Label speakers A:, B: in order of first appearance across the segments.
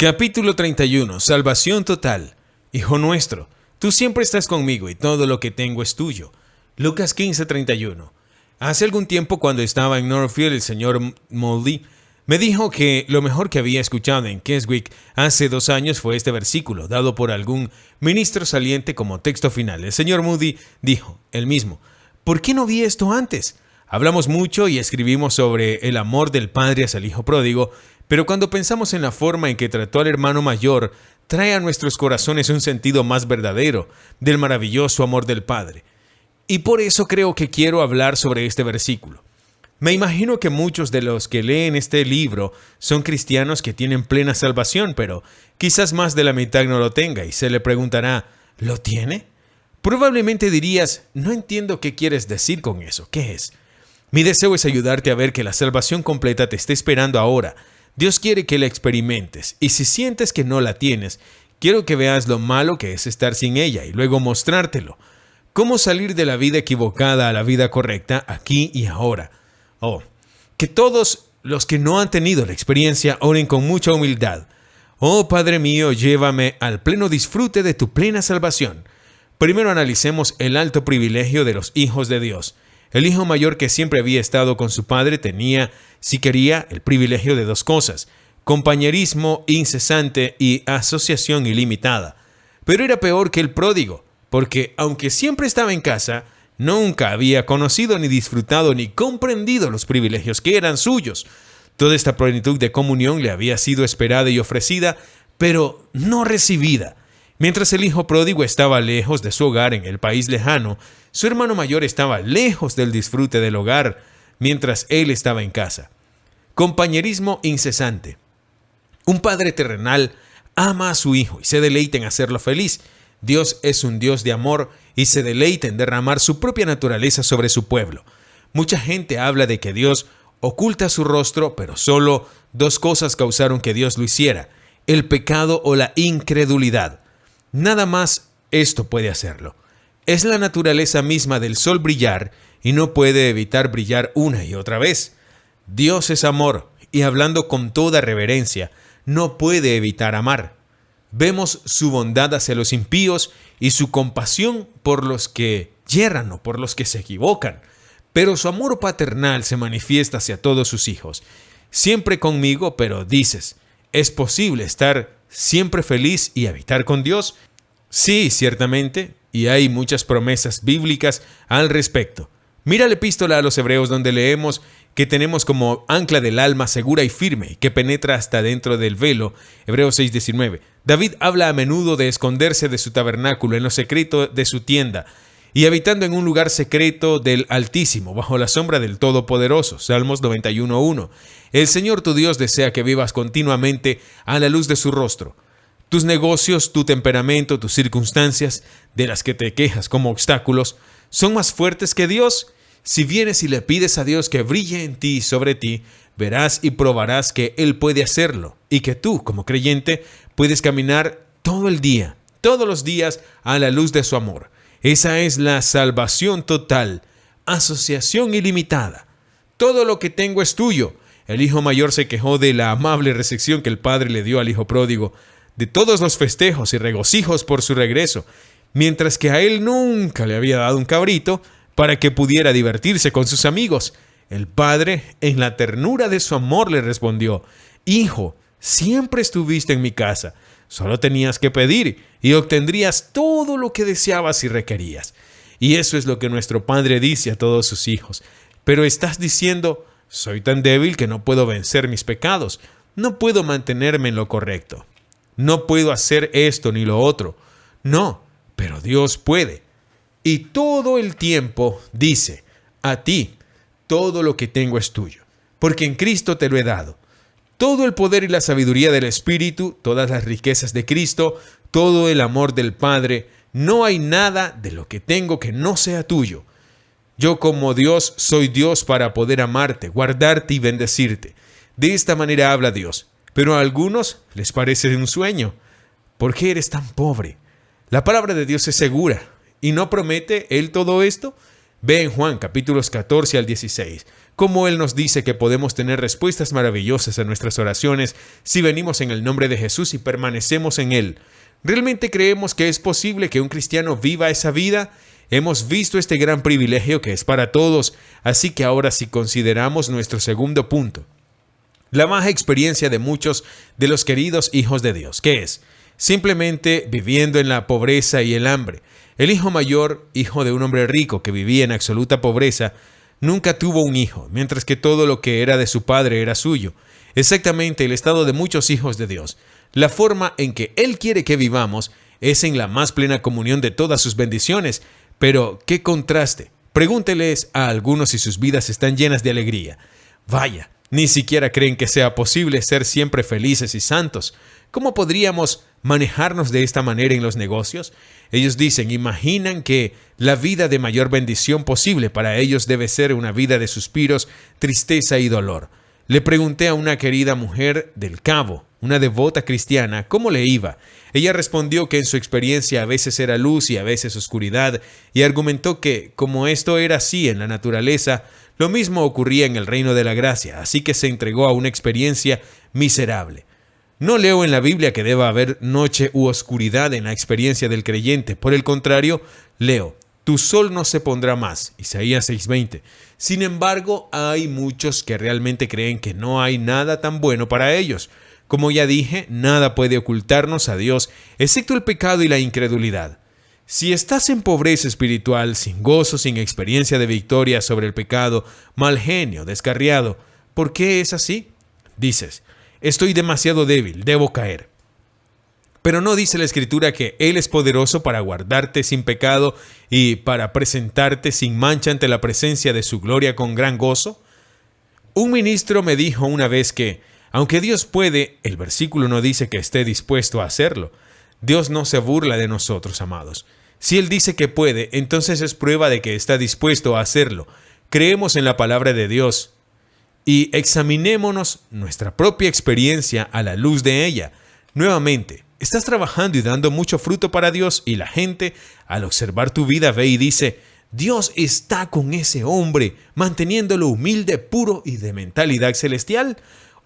A: Capítulo 31. Salvación total. Hijo nuestro, tú siempre estás conmigo y todo lo que tengo es tuyo. Lucas 15:31. Hace algún tiempo, cuando estaba en Northfield, el señor Moody me dijo que lo mejor que había escuchado en Keswick hace 2 años fue este versículo, dado por algún ministro saliente como texto final. El señor Moody dijo, él mismo, ¿por qué no vi esto antes? Hablamos mucho y escribimos sobre el amor del padre hacia el hijo pródigo, pero cuando pensamos en la forma en que trató al hermano mayor, trae a nuestros corazones un sentido más verdadero del maravilloso amor del padre. Y por eso creo que quiero hablar sobre este versículo. Me imagino que muchos de los que leen este libro son cristianos que tienen plena salvación, pero quizás más de la mitad no lo tenga y se le preguntará, ¿lo tiene? Probablemente dirías, no entiendo qué quieres decir con eso, ¿qué es? Mi deseo es ayudarte a ver que la salvación completa te está esperando ahora. Dios quiere que la experimentes, y si sientes que no la tienes, quiero que veas lo malo que es estar sin ella y luego mostrártelo. Cómo salir de la vida equivocada a la vida correcta aquí y ahora. Que todos los que no han tenido la experiencia oren con mucha humildad. Oh Padre mío, llévame al pleno disfrute de tu plena salvación. Primero analicemos el alto privilegio de los hijos de Dios. El hijo mayor, que siempre había estado con su padre, tenía, si quería, el privilegio de 2 cosas: compañerismo incesante y asociación ilimitada. Pero era peor que el pródigo, porque aunque siempre estaba en casa, nunca había conocido ni disfrutado ni comprendido los privilegios que eran suyos. Toda esta plenitud de comunión le había sido esperada y ofrecida, pero no recibida. Mientras el hijo pródigo estaba lejos de su hogar en el país lejano, su hermano mayor estaba lejos del disfrute del hogar mientras él estaba en casa. Compañerismo incesante. Un padre terrenal ama a su hijo y se deleita en hacerlo feliz. Dios es un Dios de amor y se deleita en derramar su propia naturaleza sobre su pueblo. Mucha gente habla de que Dios oculta su rostro, pero solo 2 cosas causaron que Dios lo hiciera: el pecado o la incredulidad. Nada más esto puede hacerlo. Es la naturaleza misma del sol brillar y no puede evitar brillar una y otra vez. Dios es amor y, hablando con toda reverencia, no puede evitar amar. Vemos su bondad hacia los impíos y su compasión por los que yerran o por los que se equivocan. Pero su amor paternal se manifiesta hacia todos sus hijos. Siempre conmigo, pero dices, ¿es posible estar siempre feliz y habitar con Dios? Sí, ciertamente, y hay muchas promesas bíblicas al respecto. Mira la epístola a los Hebreos, donde leemos que tenemos como ancla del alma segura y firme, que penetra hasta dentro del velo. Hebreos 6:19. David habla a menudo de esconderse de su tabernáculo en lo secreto de su tienda y habitando en un lugar secreto del Altísimo, bajo la sombra del Todopoderoso. Salmos 91:1. El Señor tu Dios desea que vivas continuamente a la luz de su rostro. Tus negocios, tu temperamento, tus circunstancias, de las que te quejas como obstáculos, ¿son más fuertes que Dios? Si vienes y le pides a Dios que brille en ti y sobre ti, verás y probarás que Él puede hacerlo y que tú, como creyente, puedes caminar todo el día, todos los días, a la luz de su amor. Esa es la salvación total, asociación ilimitada. Todo lo que tengo es tuyo. El hijo mayor se quejó de la amable recepción que el padre le dio al hijo pródigo, de todos los festejos y regocijos por su regreso, mientras que a él nunca le había dado un cabrito para que pudiera divertirse con sus amigos. El padre, en la ternura de su amor, le respondió: Hijo, siempre estuviste en mi casa, solo tenías que pedir y obtendrías todo lo que deseabas y requerías. Y eso es lo que nuestro Padre dice a todos sus hijos. Pero estás diciendo: soy tan débil que no puedo vencer mis pecados, no puedo mantenerme en lo correcto, no puedo hacer esto ni lo otro. No, pero Dios puede. Y todo el tiempo dice: a ti todo lo que tengo es tuyo, porque en Cristo te lo he dado. Todo el poder y la sabiduría del Espíritu, todas las riquezas de Cristo, todo el amor del Padre, no hay nada de lo que tengo que no sea tuyo. Yo, como Dios, soy Dios para poder amarte, guardarte y bendecirte. De esta manera habla Dios. Pero a algunos les parece un sueño. ¿Por qué eres tan pobre? La palabra de Dios es segura. ¿Y no promete Él todo esto? Ve en Juan capítulos 14 al 16. cómo Él nos dice que podemos tener respuestas maravillosas a nuestras oraciones si venimos en el nombre de Jesús y permanecemos en Él. ¿Realmente creemos que es posible que un cristiano viva esa vida? Hemos visto este gran privilegio que es para todos, así que ahora si consideramos nuestro segundo punto, la baja experiencia de muchos de los queridos hijos de Dios, ¿qué es? Simplemente viviendo en la pobreza y el hambre. El hijo mayor, hijo de un hombre rico que vivía en absoluta pobreza, nunca tuvo un hijo, mientras que todo lo que era de su padre era suyo. Exactamente el estado de muchos hijos de Dios. La forma en que Él quiere que vivamos es en la más plena comunión de todas sus bendiciones. Pero, ¿qué contraste? Pregúnteles a algunos si sus vidas están llenas de alegría. Vaya, ni siquiera creen que sea posible ser siempre felices y santos. ¿Cómo podríamos manejarnos de esta manera en los negocios? Ellos imaginan que la vida de mayor bendición posible para ellos debe ser una vida de suspiros, tristeza y dolor. Le pregunté a una querida mujer del Cabo, una devota cristiana, cómo le iba. Ella respondió que en su experiencia a veces era luz y a veces oscuridad, y argumentó que, como esto era así en la naturaleza, lo mismo ocurría en el reino de la gracia, así que se entregó a una experiencia miserable. No leo en la Biblia que deba haber noche u oscuridad en la experiencia del creyente. Por el contrario, leo: tu sol no se pondrá más, Isaías 6:20. Sin embargo, hay muchos que realmente creen que no hay nada tan bueno para ellos. Como ya dije, nada puede ocultarnos a Dios, excepto el pecado y la incredulidad. Si estás en pobreza espiritual, sin gozo, sin experiencia de victoria sobre el pecado, mal genio, descarriado, ¿por qué es así? Dices: estoy demasiado débil, debo caer. Pero ¿no dice la Escritura que Él es poderoso para guardarte sin pecado y para presentarte sin mancha ante la presencia de su gloria con gran gozo? Un ministro me dijo una vez que, aunque Dios puede, el versículo no dice que esté dispuesto a hacerlo. Dios no se burla de nosotros, amados. Si Él dice que puede, entonces es prueba de que está dispuesto a hacerlo. Creemos en la palabra de Dios y examinémonos nuestra propia experiencia a la luz de ella. Nuevamente, estás trabajando y dando mucho fruto para Dios y la gente, al observar tu vida, ve y dice: Dios está con ese hombre, manteniéndolo humilde, puro y de mentalidad celestial.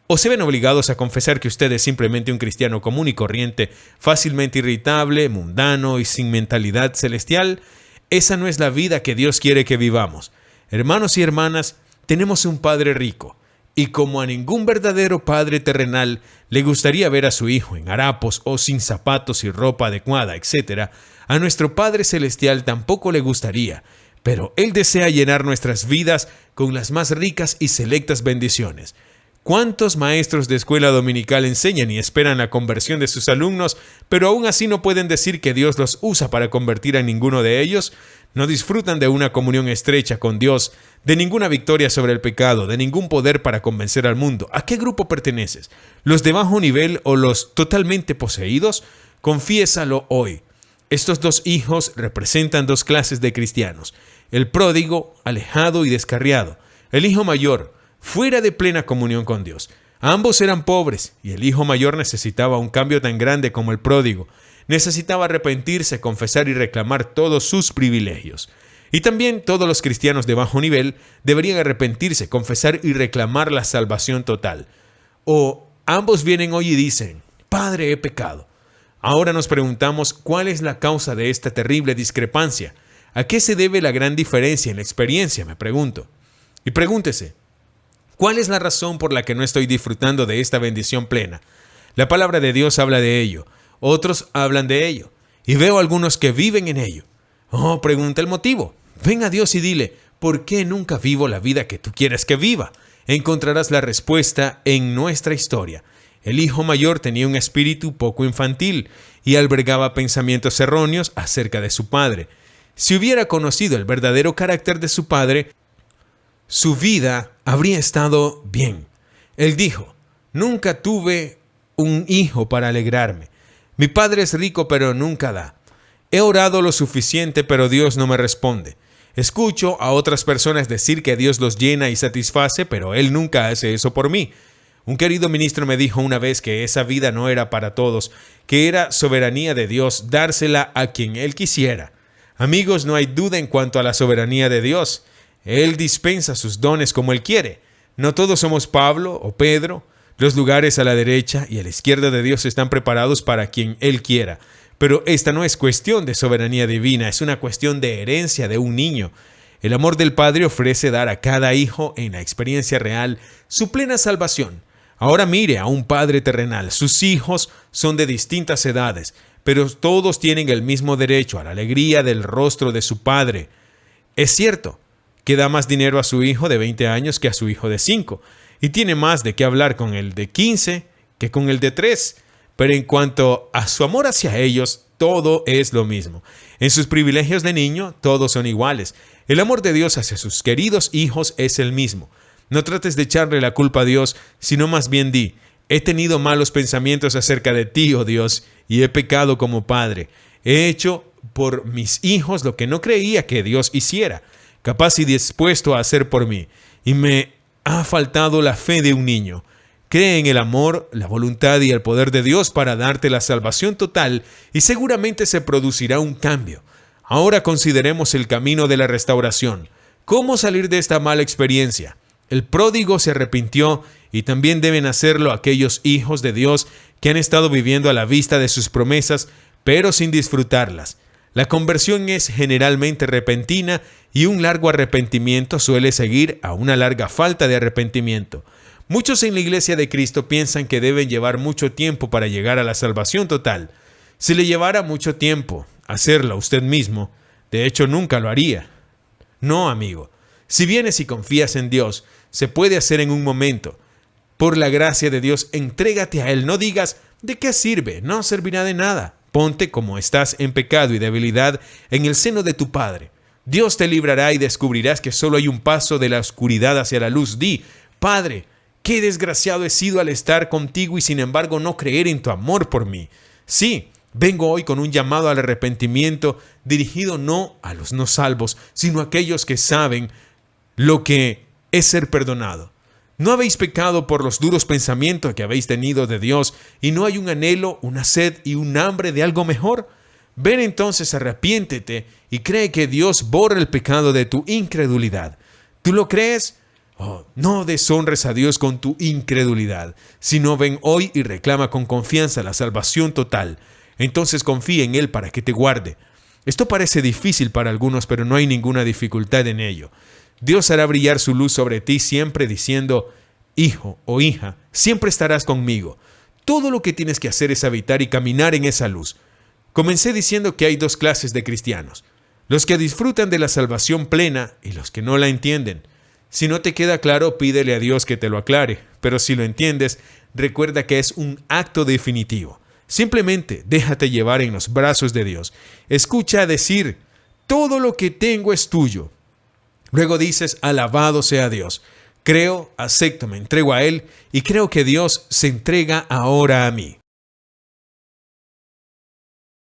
A: ¿O se ven obligados a confesar que usted es simplemente un cristiano común y corriente, fácilmente irritable, mundano y sin mentalidad celestial? Esa no es la vida que Dios quiere que vivamos. Hermanos y hermanas, tenemos un Padre rico, y como a ningún verdadero padre terrenal le gustaría ver a su hijo en harapos o sin zapatos y ropa adecuada, etc., a nuestro Padre celestial tampoco le gustaría, pero Él desea llenar nuestras vidas con las más ricas y selectas bendiciones. ¿Cuántos maestros de escuela dominical enseñan y esperan la conversión de sus alumnos, pero aún así no pueden decir que Dios los usa para convertir a ninguno de ellos? No disfrutan de una comunión estrecha con Dios, de ninguna victoria sobre el pecado, de ningún poder para convencer al mundo. ¿A qué grupo perteneces? ¿Los de bajo nivel o los totalmente poseídos? Confiésalo hoy. Estos dos hijos representan dos clases de cristianos: el pródigo, alejado y descarriado; el hijo mayor, fuera de plena comunión con Dios. Ambos eran pobres y el hijo mayor necesitaba un cambio tan grande como el pródigo. Necesitaba arrepentirse, confesar y reclamar todos sus privilegios. Y también todos los cristianos de bajo nivel deberían arrepentirse, confesar y reclamar la salvación total. O ambos vienen hoy y dicen: Padre, he pecado. Ahora nos preguntamos cuál es la causa de esta terrible discrepancia. ¿A qué se debe la gran diferencia en la experiencia? Me pregunto. Y pregúntese: ¿cuál es la razón por la que no estoy disfrutando de esta bendición plena? La palabra de Dios habla de ello. Otros hablan de ello. Y veo algunos que viven en ello. Oh, pregunta el motivo. Ven a Dios y dile: ¿por qué nunca vivo la vida que tú quieres que viva? Encontrarás la respuesta en nuestra historia. El hijo mayor tenía un espíritu poco infantil y albergaba pensamientos erróneos acerca de su padre. Si hubiera conocido el verdadero carácter de su padre, su vida habría estado bien. Él dijo: nunca tuve un hijo para alegrarme. Mi padre es rico, pero nunca da. He orado lo suficiente, pero Dios no me responde. Escucho a otras personas decir que Dios los llena y satisface, pero Él nunca hace eso por mí. Un querido ministro me dijo una vez que esa vida no era para todos, que era soberanía de Dios dársela a quien Él quisiera. Amigos, no hay duda en cuanto a la soberanía de Dios. Él dispensa sus dones como Él quiere. No todos somos Pablo o Pedro. Los lugares a la derecha y a la izquierda de Dios están preparados para quien Él quiera. Pero esta no es cuestión de soberanía divina, es una cuestión de herencia de un niño. El amor del Padre ofrece dar a cada hijo en la experiencia real su plena salvación. Ahora mire a un padre terrenal. Sus hijos son de distintas edades, pero todos tienen el mismo derecho a la alegría del rostro de su padre. Es cierto que da más dinero a su hijo de 20 años que a su hijo de 5, y tiene más de qué hablar con el de 15 que con el de 3. Pero en cuanto a su amor hacia ellos, todo es lo mismo. En sus privilegios de niño, todos son iguales. El amor de Dios hacia sus queridos hijos es el mismo. No trates de echarle la culpa a Dios, sino más bien di: he tenido malos pensamientos acerca de ti, oh Dios, y he pecado como padre. He hecho por mis hijos lo que no creía que Dios hiciera, capaz y dispuesto a hacer por mí, y me ha faltado la fe de un niño. Cree en el amor, la voluntad y el poder de Dios para darte la salvación total y seguramente se producirá un cambio. Ahora consideremos el camino de la restauración. ¿Cómo salir de esta mala experiencia? El pródigo se arrepintió y también deben hacerlo aquellos hijos de Dios que han estado viviendo a la vista de sus promesas, pero sin disfrutarlas. La conversión es generalmente repentina y un largo arrepentimiento suele seguir a una larga falta de arrepentimiento. Muchos en la Iglesia de Cristo piensan que deben llevar mucho tiempo para llegar a la salvación total. Si le llevara mucho tiempo hacerlo usted mismo, de hecho nunca lo haría. No, amigo. Si vienes y confías en Dios, se puede hacer en un momento. Por la gracia de Dios, entrégate a Él. No digas: ¿de qué sirve? No servirá de nada. Ponte, como estás en pecado y debilidad, en el seno de tu Padre. Dios te librará y descubrirás que solo hay un paso de la oscuridad hacia la luz. Di: Padre, qué desgraciado he sido al estar contigo y sin embargo no creer en tu amor por mí. Sí, vengo hoy con un llamado al arrepentimiento dirigido no a los no salvos, sino a aquellos que saben lo que es ser perdonado. ¿No habéis pecado por los duros pensamientos que habéis tenido de Dios y no hay un anhelo, una sed y un hambre de algo mejor? Ven entonces, arrepiéntete y cree que Dios borra el pecado de tu incredulidad. ¿Tú lo crees? Oh, no deshonres a Dios con tu incredulidad, sino ven hoy y reclama con confianza la salvación total. Entonces confía en Él para que te guarde. Esto parece difícil para algunos, pero no hay ninguna dificultad en ello. Dios hará brillar su luz sobre ti siempre diciendo: hijo o hija, siempre estarás conmigo. Todo lo que tienes que hacer es habitar y caminar en esa luz. Comencé diciendo que hay dos clases de cristianos: los que disfrutan de la salvación plena y los que no la entienden. Si no te queda claro, pídele a Dios que te lo aclare, pero si lo entiendes, recuerda que es un acto definitivo. Simplemente déjate llevar en los brazos de Dios. Escucha decir: todo lo que tengo es tuyo. Luego dices: alabado sea Dios. Creo, acepto, me entrego a Él y creo que Dios se entrega ahora a mí.